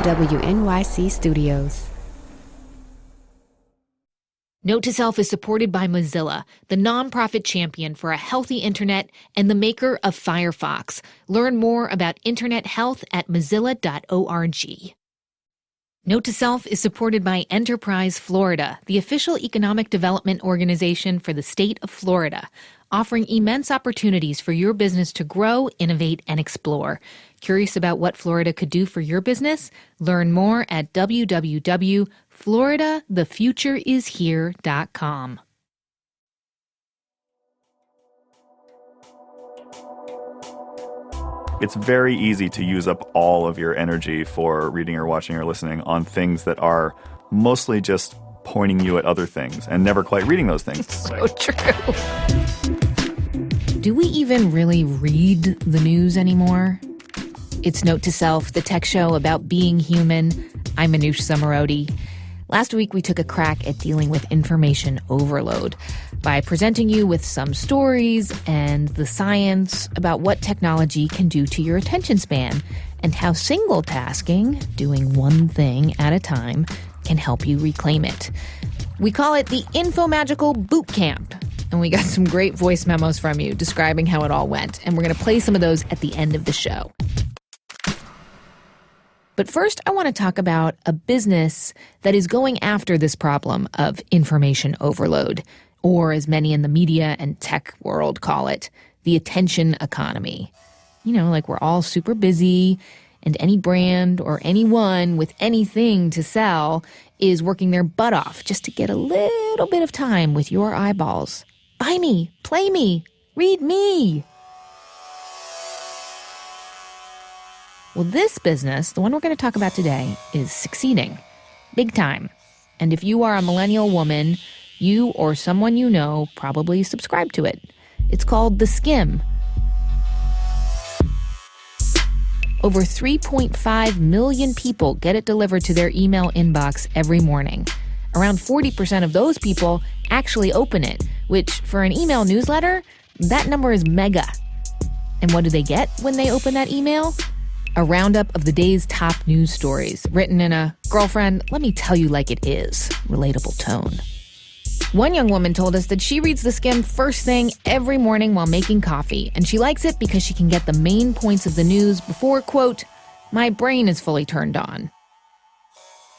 WNYC Studios. Note to Self is supported by Mozilla, the nonprofit champion for a healthy internet and the maker of Firefox. Learn more about internet health at mozilla.org. Note to Self is supported by Enterprise Florida, the official economic development organization for the state of Florida, offering immense opportunities for your business to grow, innovate, and explore. Curious about what Florida could do for your business? Learn more at www.floridathefutureishere.com. It's very easy to use up all of your energy for reading or watching or listening on things that are mostly just pointing you at other things and never quite reading those things. So true. Do we even really read the news anymore? It's Note to Self, the tech show about being human. I'm Manoush Zomorodi. Last week, we took a crack at dealing with information overload by presenting you with some stories and the science about what technology can do to your attention span and how single tasking, doing one thing at a time, can help you reclaim it. We call it the Info-Magical Boot Camp, and we got some great voice memos from you describing how it all went, and we're going to play some of those at the end of the show. But first, I want to talk about a business that is going after this problem of information overload, or as many in the media and tech world call it, the attention economy. You know, like we're all super busy, and any brand or anyone with anything to sell is working their butt off just to get a little bit of time with your eyeballs. Buy me, play me, read me. Well, this business, the one we're going to talk about today, is succeeding. Big time. And if you are a millennial woman, you or someone you know probably subscribe to it. It's called the Skimm. Over 3.5 million people get it delivered to their email inbox every morning. Around 40% of those people actually open it, which for an email newsletter, that number is mega. And what do they get when they open that email? A roundup of the day's top news stories, written in a girlfriend, let me tell you like it is, relatable tone. One young woman told us that she reads the Skimm first thing every morning while making coffee, and she likes it because she can get the main points of the news before, quote, my brain is fully turned on.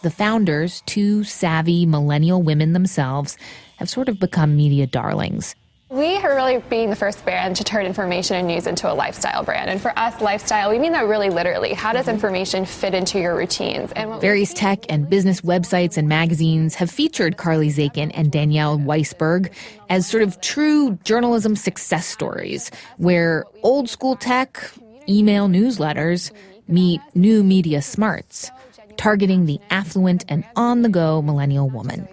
The founders, two savvy millennial women themselves, have sort of become media darlings. We are really being the first brand to turn information and news into a lifestyle brand. And for us, lifestyle, we mean that really literally. How does information fit into your routines? And various tech and business websites and magazines have featured Carly Zakin and Danielle Weisberg as sort of true journalism success stories, where old school tech, email newsletters meet new media smarts, targeting the affluent and on-the-go millennial woman.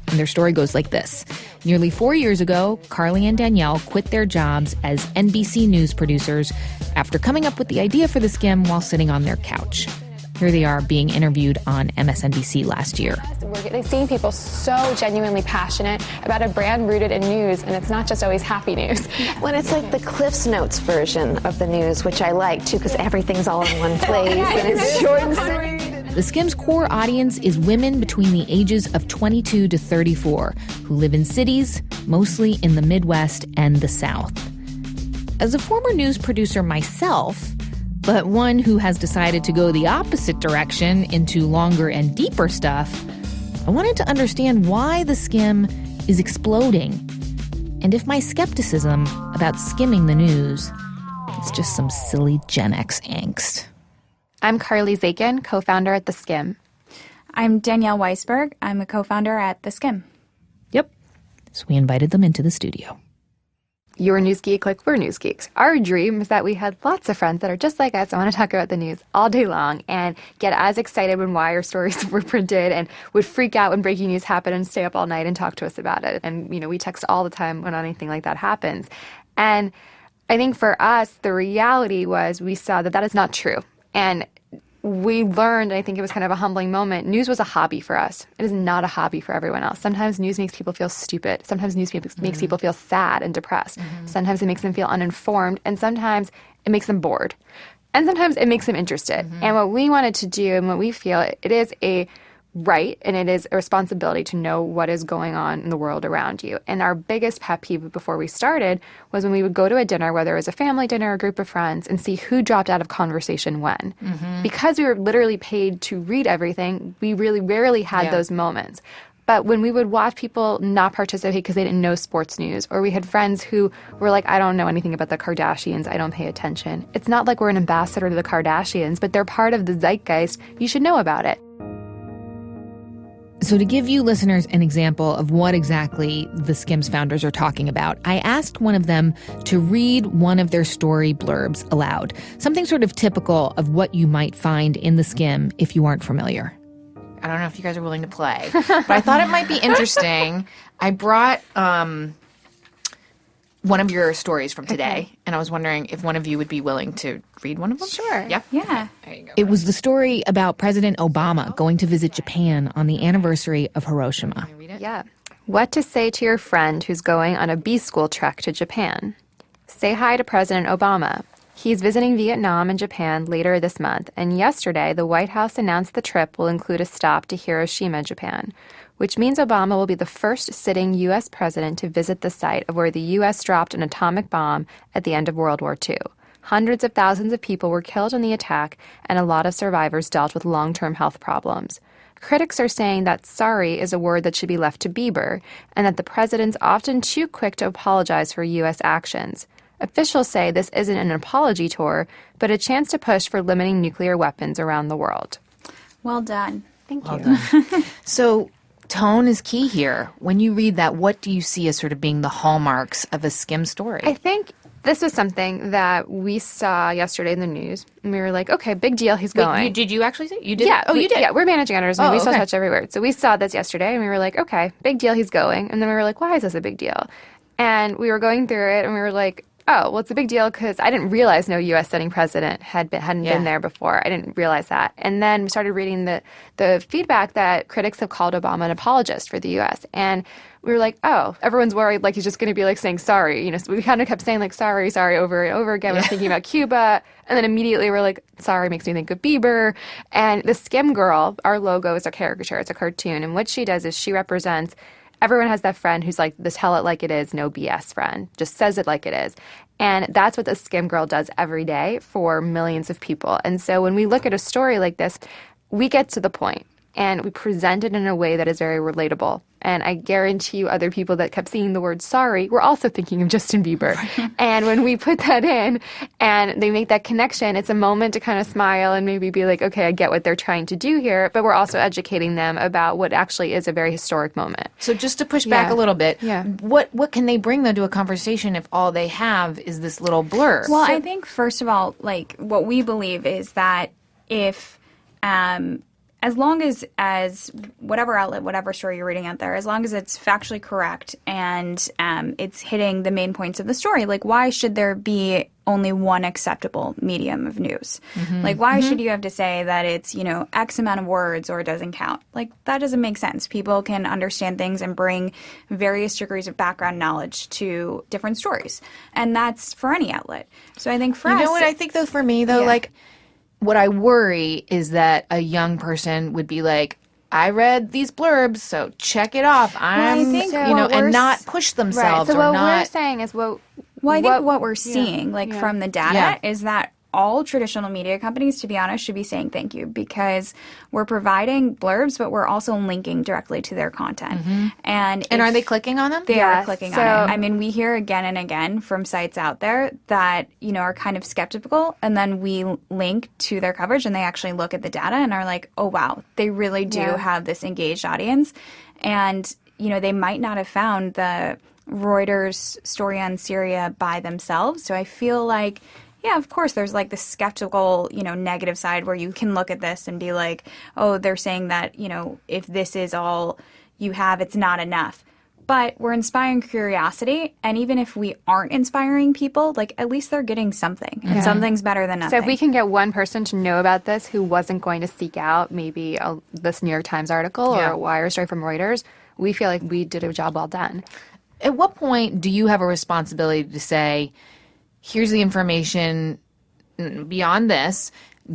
And their story goes like this. Nearly 4 years ago, Carly and Danielle quit their jobs as NBC News producers after coming up with the idea for the Skimm while sitting on their couch. Here they are being interviewed on MSNBC last year. We're seeing people so genuinely passionate about a brand rooted in news, and it's not just always happy news. When it's like the Cliff's Notes version of the news, which I like too, because everything's all in one place and it's short and sweet. The Skimm's core audience is women between the ages of 22 to 34 who live in cities, mostly in the Midwest and the South. As a former news producer myself, but one who has decided to go the opposite direction into longer and deeper stuff, I wanted to understand why the Skimm is exploding, and if my skepticism about skimming the news is just some silly Gen X angst. I'm Carly Zakin, co-founder at The Skimm. I'm Danielle Weisberg. I'm a co-founder at The Skimm. Yep. So we invited them into the studio. You're a news geek like we're news geeks. Our dream is that we had lots of friends that are just like us and want to talk about the news all day long and get as excited when wire stories were printed and would freak out when breaking news happened and stay up all night and talk to us about it. And, you know, we text all the time when anything like that happens. And I think for us, the reality was we saw that that is not true. And we learned, I think it was kind of a humbling moment, news was a hobby for us. It is not a hobby for everyone else. Sometimes news makes people feel stupid. Sometimes news makes people feel sad and depressed. Sometimes it makes them feel uninformed. And sometimes it makes them bored. And sometimes it makes them interested. And what we wanted to do and what we feel, it is a right and it is a responsibility to know what is going on in the world around you. And our biggest pet peeve before we started was when we would go to a dinner, whether it was a family dinner or a group of friends, and see who dropped out of conversation when. Because we were literally paid to read everything, we really rarely had those moments. But when we would watch people not participate because they didn't know sports news, or we had friends who were like, I don't know anything about the Kardashians, I don't pay attention. It's not like we're an ambassador to the Kardashians, but they're part of the zeitgeist. You should know about it. So to give you listeners an example of what exactly the Skimm's founders are talking about, I asked one of them to read one of their story blurbs aloud, something sort of typical of what you might find in the Skimm if you aren't familiar. I don't know if you guys are willing to play, but I thought it might be interesting. I brought one of your stories from today, and I was wondering if one of you would be willing to read one of them? Sure. Yeah? Yeah. There you go. It was the story about President Obama going to visit Japan on the anniversary of Hiroshima. Yeah. What to say to your friend who's going on a B-school trek to Japan. Say hi to President Obama. He's visiting Vietnam and Japan later this month, and yesterday the White House announced the trip will include a stop to Hiroshima, Japan, which means Obama will be the first sitting U.S. president to visit the site of where the U.S. dropped an atomic bomb at the end of World War II. Hundreds of thousands of people were killed in the attack, and a lot of survivors dealt with long-term health problems. Critics are saying that sorry is a word that should be left to Bieber, and that the president's often too quick to apologize for U.S. actions. Officials say this isn't an apology tour, but a chance to push for limiting nuclear weapons around the world. Well done. Thank you. So tone is key here. When you read that, what do you see as sort of being the hallmarks of a Skimm story? I think this was something that we saw yesterday in the news, and we were like, okay, big deal, he's going. Did you actually say? You did? Yeah. Oh, you did? Yeah, we're managing editors, and we still okay. touch every word. So we saw this yesterday, and we were like, okay, big deal, he's going. And then we were like, why is this a big deal? And we were going through it, and we were like, oh, well, it's a big deal because I didn't realize no U.S. sitting president hadn't been there before. I didn't realize that. And then we started reading the feedback that critics have called Obama an apologist for the U.S. And we were like, oh, everyone's worried like he's just going to be like saying sorry. You know, so we kind of kept saying like sorry over and over again. We were thinking about Cuba. And then immediately we're like, sorry makes me think of Bieber. And the Skimm girl, our logo is a caricature. It's a cartoon. And what she does is she represents everyone has that friend who's like the tell it like it is, no BS friend, just says it like it is. And that's what the Skimm girl does every day for millions of people. And so when we look at a story like this, we get to the point and we present it in a way that is very relatable. And I guarantee you other people that kept seeing the word sorry were also thinking of Justin Bieber. And when we put that in and they make that connection, it's a moment to kind of smile and maybe be like, okay, I get what they're trying to do here. But we're also educating them about what actually is a very historic moment. So just to push back a little bit, Yeah. what can they bring, though, to a conversation if all they have is this little blur? Well, I think, first of all, like, what we believe is that if, as long as whatever outlet, whatever story you're reading out there, as long as it's factually correct and it's hitting the main points of the story, like, why should there be only one acceptable medium of news? Like, why should you have to say that it's, you know, X amount of words or it doesn't count? Like, that doesn't make sense. People can understand things and bring various degrees of background knowledge to different stories. And that's for any outlet. So I think for us... You know what I think, though, for me, though? Yeah. Like, what I worry is that a young person would be like, I read these blurbs, so check it off. I think and not push themselves So or what not... we're saying is Well, I think what we're seeing, from the data, is that all traditional media companies, to be honest, should be saying thank you because we're providing blurbs, but we're also linking directly to their content. And are they clicking on them? They Yeah, are clicking so- on it. I mean, we hear again and again from sites out there that, you know, are kind of skeptical, and then we link to their coverage and they actually look at the data and are like, oh, wow, they really do have this engaged audience. And, you know, they might not have found the Reuters story on Syria by themselves. So I feel like, yeah, of course, there's like the skeptical, you know, negative side where you can look at this and be like, oh, they're saying that, you know, if this is all you have, it's not enough. But we're inspiring curiosity. And even if we aren't inspiring people, like, at least they're getting something. And something's better than nothing. So if we can get one person to know about this who wasn't going to seek out maybe this New York Times article or a Wire story from Reuters, we feel like we did a job well done. At what point do you have a responsibility to say, here's the information, beyond this,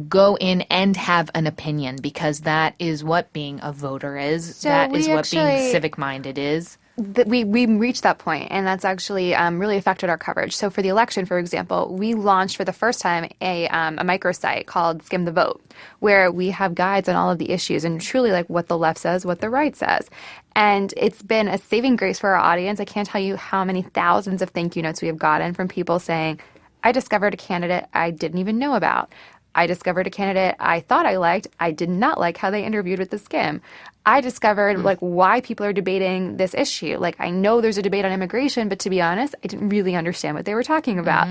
go in and have an opinion, because that is what being a voter is. So that is we what being actually- civic-minded is. We reached that point, and that's actually really affected our coverage. So for the election, for example, we launched for the first time a microsite called Skimm the Vote, where we have guides on all of the issues and truly like what the left says, what the right says. And it's been a saving grace for our audience. I can't tell you how many thousands of thank you notes we have gotten from people saying, I discovered a candidate I didn't even know about. I discovered a candidate I thought I liked. I did not like how they interviewed with the Skimm. I discovered like why people are debating this issue. Like, I know there's a debate on immigration, but to be honest, I didn't really understand what they were talking about.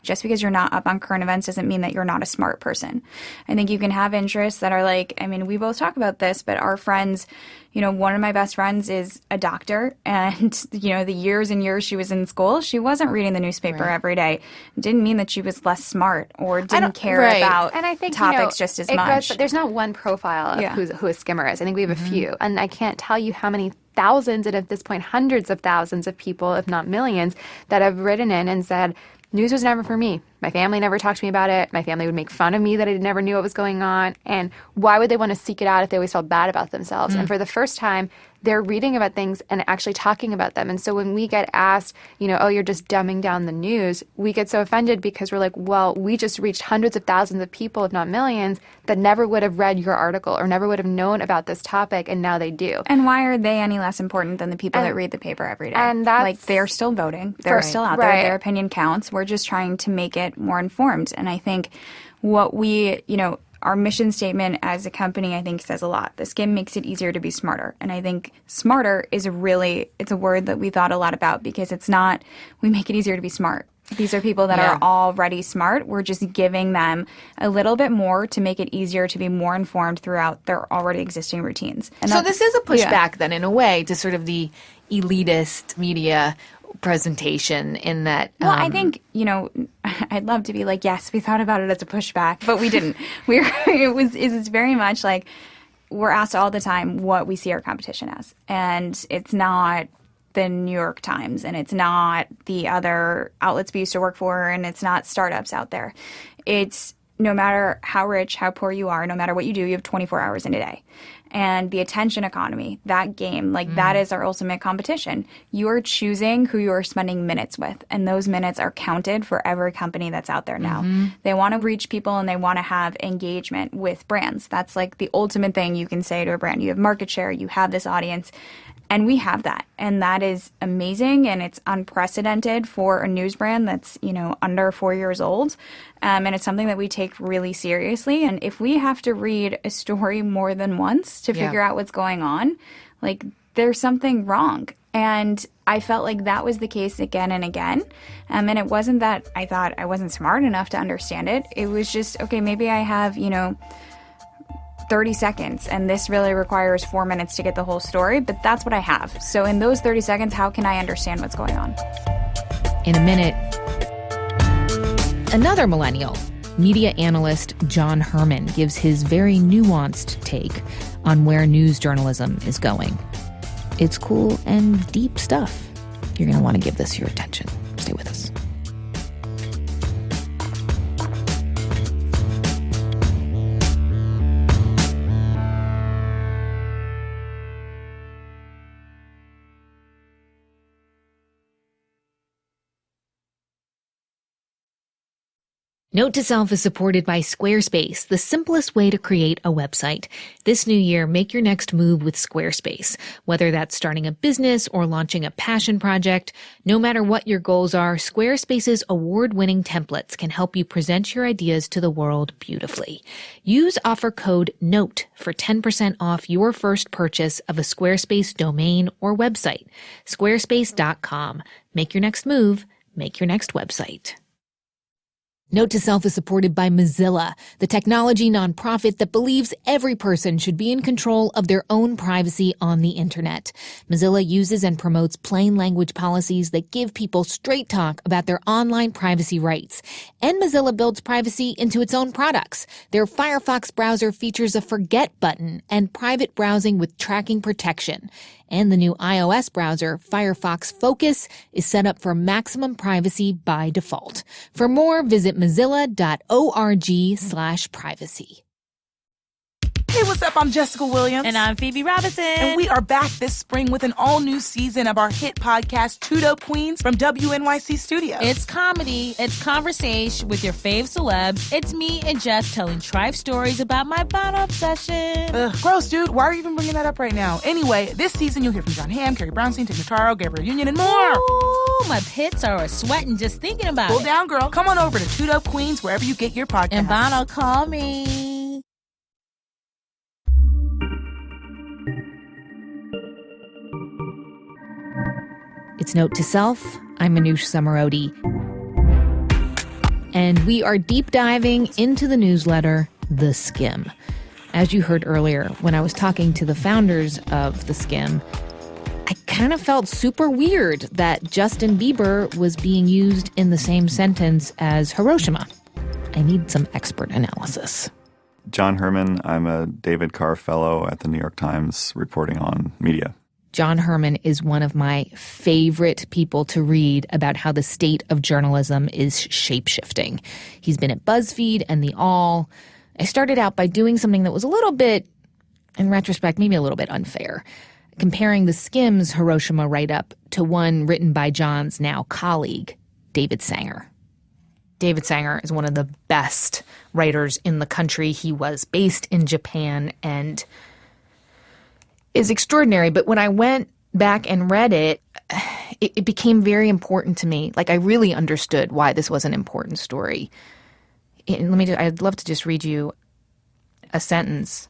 Just because you're not up on current events doesn't mean that you're not a smart person. I think you can have interests that are like, I mean, we both talk about this, but our friends, you know, one of my best friends is a doctor, and, you know, the years and years she was in school, she wasn't reading the newspaper every day. It didn't mean that she was less smart or didn't care about And I think topics just as it much. Goes, there's not one profile of who a skimmer is. I think we have a few, and I can't tell you how many thousands, and at this point hundreds of thousands of people, if not millions, that have written in and said, news was never for me. My family never talked to me about it. My family would make fun of me that I never knew what was going on. And why would they want to seek it out if they always felt bad about themselves? And for the first time, they're reading about things and actually talking about them. And so when we get asked, you know, oh, you're just dumbing down the news, we get so offended because we're like, well, we just reached hundreds of thousands of people, if not millions, that never would have read your article or never would have known about this topic, and now they do. And why are they any less important than the people that read the paper every day? And that's, like, they're still voting. They're still out there. Their opinion counts. We're just trying to make it more informed. And I think what we, you know, our mission statement as a company, I think, says a lot. The Skimm makes it easier to be smarter. And I think smarter is it's a word that we thought a lot about, because it's not, we make it easier to be smart. These are people that are already smart. We're just giving them a little bit more to make it easier to be more informed throughout their already existing routines. And so this is a pushback then, in a way, to sort of the elitist media presentation in that. Well, I think, you know, I'd love to be like, yes, we thought about it as a pushback, but we didn't. It's very much like we're asked all the time what we see our competition as. And it's not the New York Times, and it's not the other outlets we used to work for, and it's not startups out there. It's no matter how rich, how poor you are, no matter what you do, you have 24 hours in a day. And the attention economy, that game, like that is our ultimate competition. You are choosing who you are spending minutes with, and those minutes are counted for every company that's out there now. They want to reach people, and they want to have engagement with brands. That's like the ultimate thing you can say to a brand. You have market share, you have this audience, and we have that. And that is amazing, and it's unprecedented for a news brand that's, you know, under 4 years old. And it's something that we take really seriously. And if we have to read a story more than once to figure out what's going on, like, there's something wrong. And I felt like that was the case again and again. And it wasn't that I thought I wasn't smart enough to understand it. It was just, okay, maybe I have, you know, 30 seconds, and this really requires 4 minutes to get the whole story, but that's what I have. So in those 30 seconds, how can I understand what's going on? In a minute, another millennial, media analyst John Herman, gives his very nuanced take on where news journalism is going. It's cool and deep stuff. You're going to want to give this your attention. Stay with us. Note to Self is supported by Squarespace, the simplest way to create a website. This new year, make your next move with Squarespace. Whether that's starting a business or launching a passion project, no matter what your goals are, Squarespace's award-winning templates can help you present your ideas to the world beautifully. Use offer code NOTE for 10% off your first purchase of a Squarespace domain or website. Squarespace.com. Make your next move. Make your next website. Note to Self is supported by Mozilla, the technology nonprofit that believes every person should be in control of their own privacy on the internet. Mozilla uses and promotes plain language policies that give people straight talk about their online privacy rights. And Mozilla builds privacy into its own products. Their Firefox browser features a forget button and private browsing with tracking protection. And the new iOS browser, Firefox Focus, is set up for maximum privacy by default. For more, visit mozilla.org/privacy. Hey, what's up? I'm Jessica Williams. And I'm Phoebe Robinson. And we are back this spring with an all-new season of our hit podcast, Two Dope Queens, from WNYC Studios. It's comedy. It's conversation with your fave celebs. It's me and Jess telling trife stories about my bottle obsession. Ugh, gross, dude. Why are you even bringing that up right now? Anyway, this season you'll hear from John Hamm, Carrie Brownstein, Tig Notaro, Gabrielle Union, and more. Ooh, my pits are sweating just thinking about Cool it. down, girl. Come on over to Two Dope Queens, wherever you get your podcasts. And Bono, call me. It's Note to Self. I'm Manoush Zomorodi. And we are deep diving into the newsletter, The Skimm. As you heard earlier, when I was talking to the founders of The Skimm, I kind of felt super weird that Justin Bieber was being used in the same sentence as Hiroshima. I need some expert analysis. John Herman. I'm a David Carr Fellow at the New York Times reporting on media. John Herman is one of my favorite people to read about how the state of journalism is shape-shifting. He's been at BuzzFeed and The Awl. I started out by doing something that was a little bit, in retrospect, maybe a little bit unfair, comparing the Skimm's Hiroshima write-up to one written by John's now colleague, David Sanger. David Sanger is one of the best writers in the country. He was based in Japan and is extraordinary. But when I went back and read it, it became very important to me. Like, I really understood why this was an important story. And I'd love to just read you a sentence.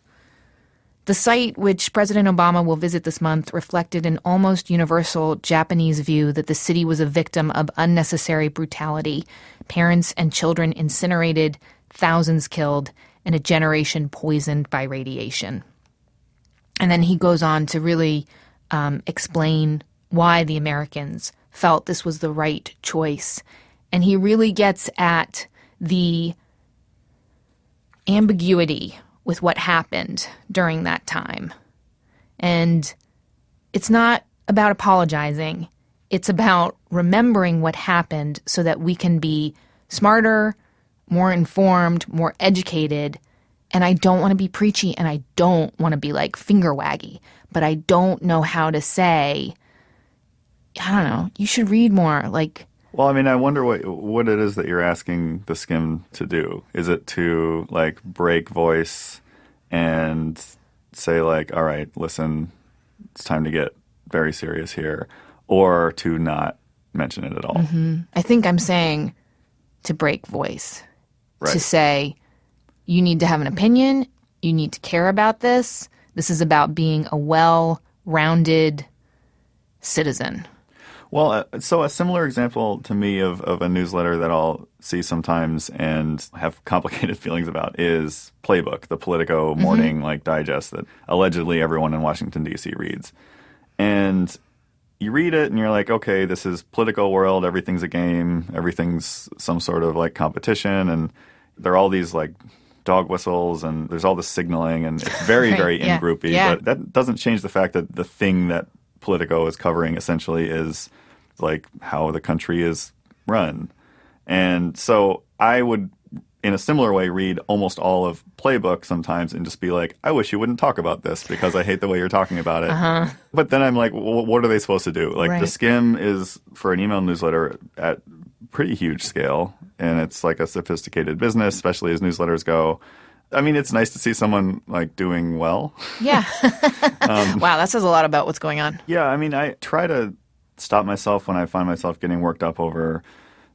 The site, which President Obama will visit this month, reflected an almost universal Japanese view that the city was a victim of unnecessary brutality, parents and children incinerated, thousands killed, and a generation poisoned by radiation. And then he goes on to really explain why the Americans felt this was the right choice. And he really gets at the ambiguity with what happened during that time. And it's not about apologizing. It's about remembering what happened so that we can be smarter, more informed, more educated. And I don't want to be preachy and I don't want to be like finger waggy, but I don't know how to say, I don't know, you should read more. Like, Well, I mean, I wonder what it is that you're asking the Skimm to do. Is it to like break voice and say like, all right, listen, it's time to get very serious here, or to not mention it at all? Mm-hmm. I think I'm saying to break voice, Right. to say, you need to have an opinion. You need to care about this. This is about being a well-rounded citizen. Well, so a similar example to me of a newsletter that I'll see sometimes and have complicated feelings about is Playbook, the Politico morning digest that allegedly everyone in Washington, D.C. reads. And you read it and you're like, okay, this is political world. Everything's a game. Everything's some sort of like competition. And there are all these like dog whistles and there's all this signaling and it's very, Right, very yeah, in-groupy. yeah. But that doesn't change the fact that the thing that Politico is covering essentially is like how the country is run. And so I would, in a similar way, read almost all of Playbook sometimes and just be like, I wish you wouldn't talk about this because I hate the way you're talking about it. But then I'm like, well, what are they supposed to do? Like Right. the Skimm is for an email newsletter at pretty huge scale. And it's like a sophisticated business, especially as newsletters go. I mean, it's nice to see someone like doing well. Yeah. Wow, that says a lot about what's going on. Yeah, I mean, I try to stop myself when I find myself getting worked up over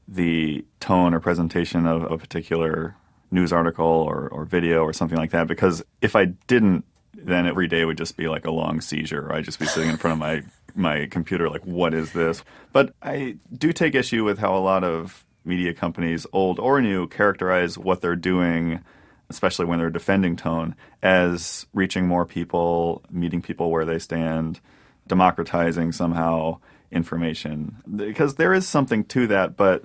the tone or presentation of a particular news article or video or something like that. Because if I didn't, then every day would just be like a long seizure. I'd just be sitting in front of my computer like, what is this? But I do take issue with how a lot of media companies, old or new, characterize what they're doing, especially when they're defending tone, as reaching more people, meeting people where they stand, democratizing somehow information. Because there is something to that, but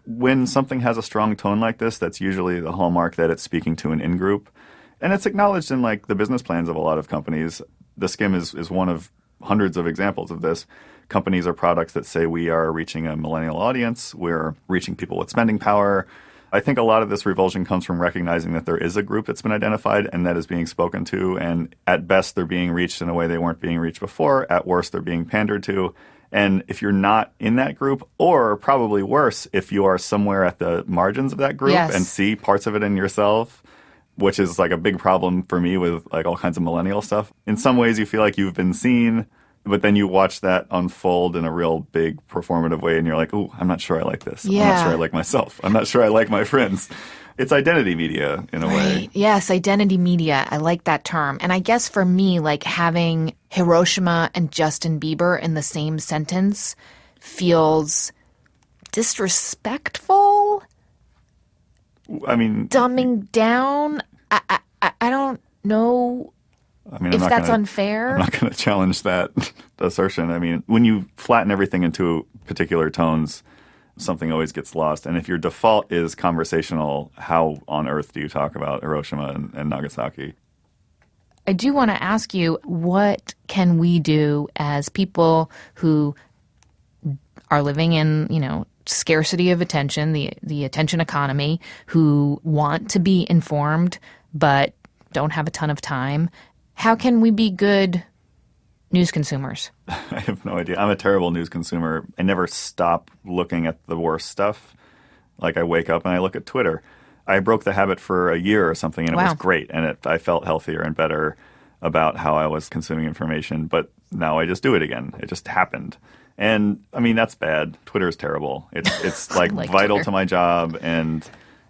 when something has a strong tone like this, that's usually the hallmark that it's speaking to an in-group. And it's acknowledged in like the business plans of a lot of companies. The Skimm is one of hundreds of examples of this. Companies or products that say we are reaching a millennial audience, we're reaching people with spending power. I think a lot of this revulsion comes from recognizing that there is a group that's been identified and that is being spoken to. And at best, they're being reached in a way they weren't being reached before. At worst, they're being pandered to. And if you're not in that group, or probably worse, if you are somewhere at the margins of that group and see parts of it in yourself, which is like a big problem for me with like all kinds of millennial stuff. In some ways, you feel like you've been seen, but then you watch that unfold in a real big performative way and you're like, ooh, I'm not sure I like this. Yeah. I'm not sure I like myself. I'm not sure I like my friends. It's identity media in a way. Yes, identity media. I like that term. And I guess for me, like having Hiroshima and Justin Bieber in the same sentence feels disrespectful. I mean, dumbing down. I don't know. I mean, if that's unfair. I'm not going to challenge that assertion. I mean, when you flatten everything into particular tones, something always gets lost. And if your default is conversational, how on earth do you talk about Hiroshima and Nagasaki? I do want to ask you, what can we do as people who are living in, scarcity of attention, the attention economy, who want to be informed but don't have a ton of time? How can we be good news consumers? I have no idea. I'm a terrible news consumer. I never stop looking at the worst stuff. Like I wake up and I look at Twitter. I broke the habit for a year or something, and it was great. And I felt healthier and better about how I was consuming information. But now I just do it again. It just happened. And, I mean, that's bad. Twitter is terrible. It's like vital to my job, and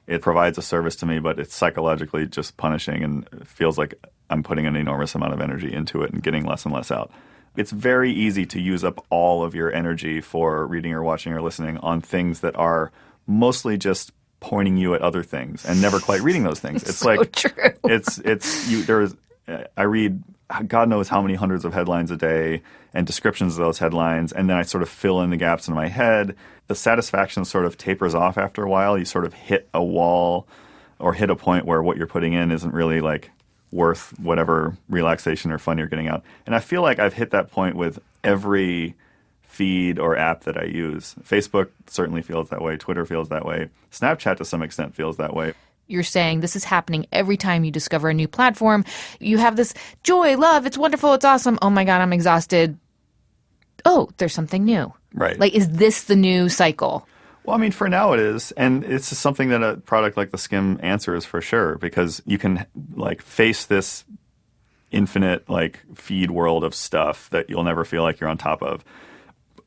it provides a service to me, but it's psychologically just punishing and it feels like I'm putting an enormous amount of energy into it and getting less and less out. It's very easy to use up all of your energy for reading or watching or listening on things that are mostly just pointing you at other things and never quite reading those things. It's so like true. I read God knows how many hundreds of headlines a day and descriptions of those headlines, and then I sort of fill in the gaps in my head. The satisfaction sort of tapers off after a while. You sort of hit a wall or hit a point where what you're putting in isn't really like worth whatever relaxation or fun you're getting out. And I feel like I've hit that point with every feed or app that I use. Facebook certainly feels that way. Twitter feels that way. Snapchat to some extent feels that way. You're saying this is happening every time you discover a new platform. You have this joy, love, it's wonderful, it's awesome. Oh my God, I'm exhausted. Oh, there's something new. Right. Like, is this the new cycle? Well, I mean, for now it is. And it's just something that a product like the Skimm answers for sure, because you can like face this infinite like feed world of stuff that you'll never feel like you're on top of.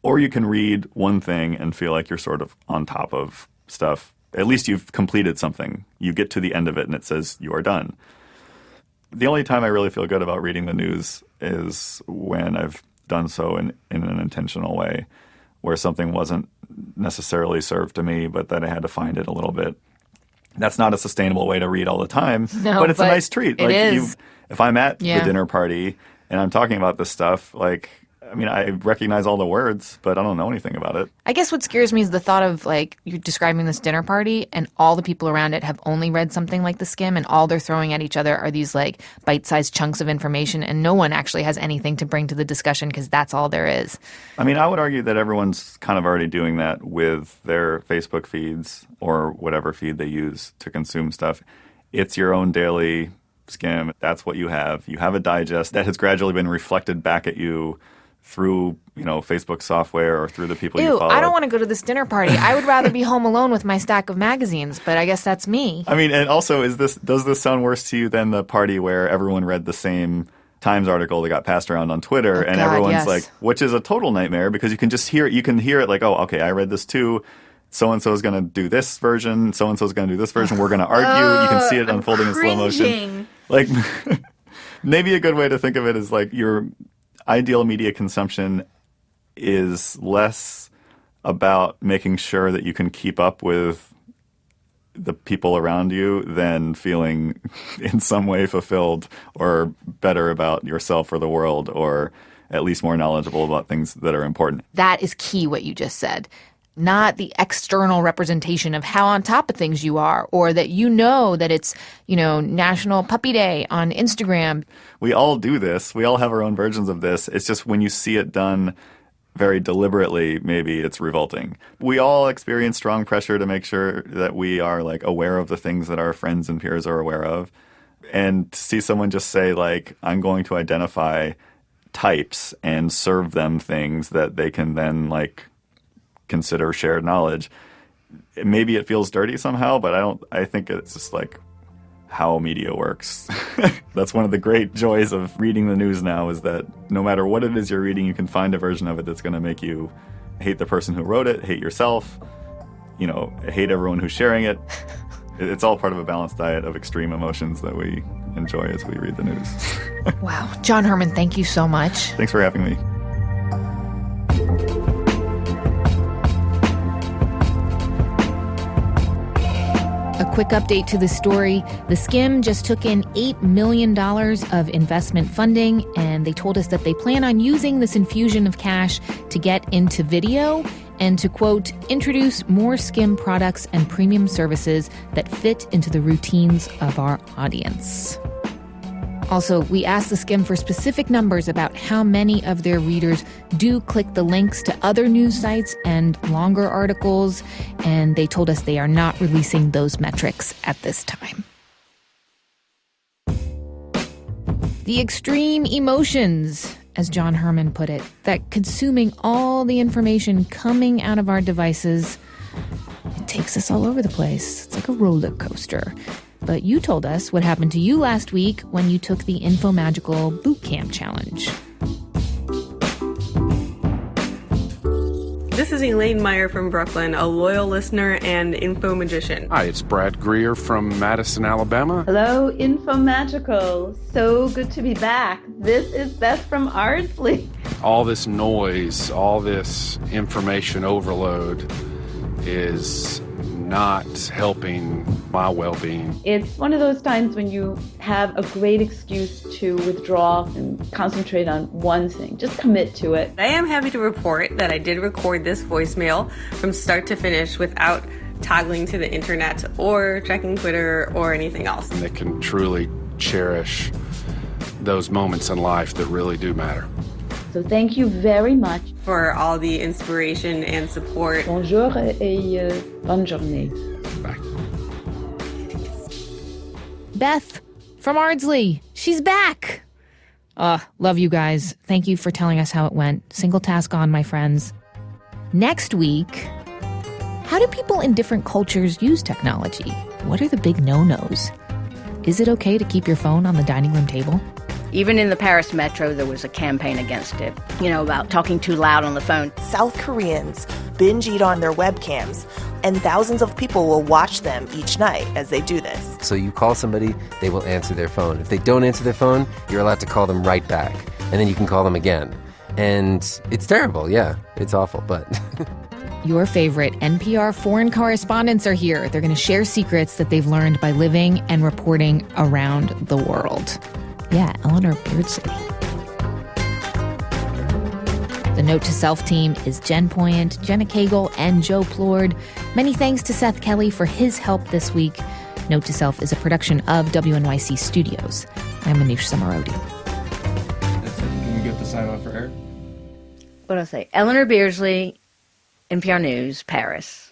Or you can read one thing and feel like you're sort of on top of stuff. At least you've completed something. You get to the end of it and it says you are done. The only time I really feel good about reading the news is when I've done so in an intentional way, where something wasn't necessarily served to me, but that I had to find it a little bit. That's not a sustainable way to read all the time, but it's a nice treat. It is. If I'm at the dinner party and I'm talking about this stuff, like, I mean, I recognize all the words, but I don't know anything about it. I guess what scares me is the thought of, like, you're describing this dinner party and all the people around it have only read something like the Skimm, and all they're throwing at each other are these, like, bite-sized chunks of information, and no one actually has anything to bring to the discussion because that's all there is. I mean, I would argue that everyone's kind of already doing that with their Facebook feeds or whatever feed they use to consume stuff. It's your own daily Skimm. That's what you have. You have a digest that has gradually been reflected back at you through, Facebook software or through the people you follow. I don't want to go to this dinner party. I would rather be home alone with my stack of magazines, but I guess that's me. I mean, and also, does this sound worse to you than the party where everyone read the same Times article that got passed around on Twitter, and everyone's like, which is a total nightmare because you can just hear it like, oh, okay, I read this too. So-and-so is going to do this version. So-and-so is going to do this version. We're going to argue. You can see it unfolding in slow motion. Like, maybe a good way to think of it is like your ideal media consumption is less about making sure that you can keep up with the people around you than feeling in some way fulfilled or better about yourself or the world, or at least more knowledgeable about things that are important. That is key, what you just said. not the external representation of how on top of things you are, or that that it's, National Puppy Day on Instagram. We all do this. We all have our own versions of this. It's just when you see it done very deliberately, maybe it's revolting. We all experience strong pressure to make sure that we are aware of the things that our friends and peers are aware of. And to see someone just say I'm going to identify types and serve them things that they can then consider shared knowledge. Maybe it feels dirty somehow, but I think it's just how media works. That's one of the great joys of reading the news now, is that no matter what it is you're reading, you can find a version of it that's going to make you hate the person who wrote it, hate yourself, hate everyone who's sharing it. It's all part of a balanced diet of extreme emotions that we enjoy as we read the news. Wow. John Herman, thank you so much. Thanks for having me. A quick update to the story. The Skimm just took in $8 million of investment funding, and they told us that they plan on using this infusion of cash to get into video and to, quote, introduce more Skimm products and premium services that fit into the routines of our audience. Also, we asked the Skimm for specific numbers about how many of their readers do click the links to other news sites and longer articles, and they told us they are not releasing those metrics at this time. The extreme emotions, as John Herman put it, that consuming all the information coming out of our devices, it takes us all over the place. It's like a roller coaster. But you told us what happened to you last week when you took the Infomagical Boot Camp Challenge. This is Elaine Meyer from Brooklyn, a loyal listener and info magician. Hi, it's Brad Greer from Madison, Alabama. Hello, Infomagical. So good to be back. This is Beth from Ardsley. All this noise, all this information overload is not helping my well-being. It's one of those times when you have a great excuse to withdraw and concentrate on one thing. Just commit to it. I am happy to report that I did record this voicemail from start to finish without toggling to the internet or checking Twitter or anything else. And they can truly cherish those moments in life that really do matter. So thank you very much for all the inspiration and support. Bonjour et bonne journée. Bye. Beth from Ardsley. She's back. Love you guys. Thank you for telling us how it went. Single task on, my friends. Next week, how do people in different cultures use technology? What are the big no-nos? Is it okay to keep your phone on the dining room table? Even in the Paris metro, there was a campaign against it, about talking too loud on the phone. South Koreans binge eat on their webcams, and thousands of people will watch them each night as they do this. So you call somebody, they will answer their phone. If they don't answer their phone, you're allowed to call them right back, and then you can call them again. And it's terrible, yeah, it's awful, but... Your favorite NPR foreign correspondents are here. They're going to share secrets that they've learned by living and reporting around the world. Yeah, Eleanor Beardsley. The Note to Self team is Jen Poyant, Jenna Cagle, and Joe Plord. Many thanks to Seth Kelly for his help this week. Note to Self is a production of WNYC Studios. I'm Manoush Zomorodi. Can we get the sign off for air? What do I say? Eleanor Beardsley, NPR News, Paris.